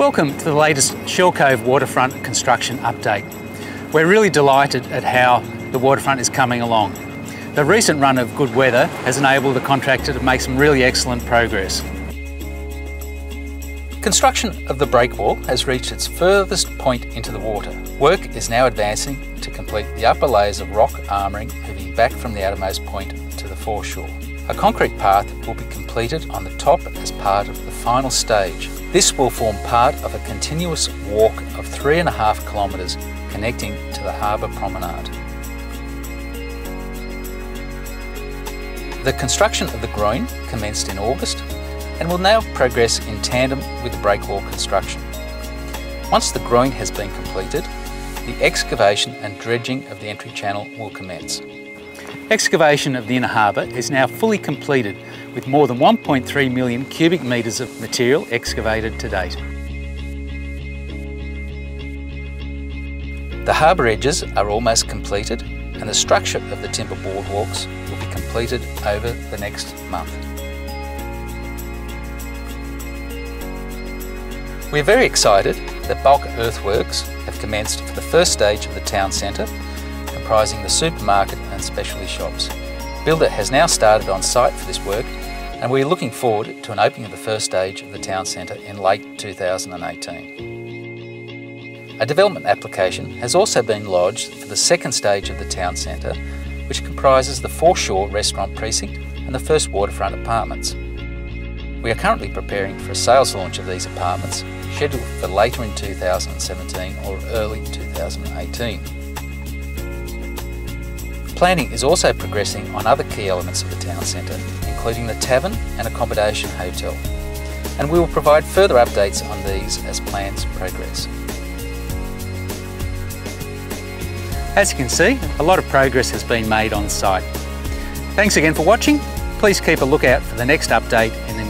Welcome to the latest Cove Waterfront construction update. We're really delighted at how the waterfront is coming along. The recent run of good weather has enabled the contractor to make some really excellent progress. Construction of the breakwall has reached its furthest point into the water. Work is now advancing to complete the upper layers of rock armouring moving back from the outermost point to the foreshore. A concrete path will be completed on the top as part of the final stage. This will form part of a continuous walk of 3.5 kilometres connecting to the harbour promenade. The construction of the groin commenced in August and will now progress in tandem with the breakwall construction. Once the groin has been completed, the excavation and dredging of the entry channel will commence. Excavation of the inner harbour is now fully completed with more than 1.3 million cubic metres of material excavated to date. The harbour edges are almost completed and the structure of the timber boardwalks will be completed over the next month. We are very excited that bulk earthworks have commenced for the first stage of the town centre, comprising the supermarket and specialty shops. Builder has now started on site for this work and we are looking forward to an opening of the first stage of the town centre in late 2018. A development application has also been lodged for the second stage of the town centre, which comprises the foreshore restaurant precinct and the first waterfront apartments. We are currently preparing for a sales launch of these apartments, scheduled for later in 2017 or early 2018. Planning is also progressing on other key elements of the town centre, including the tavern and accommodation hotel, and we will provide further updates on these as plans progress. As you can see, a lot of progress has been made on site. Thanks again for watching. Please keep a lookout for the next update in the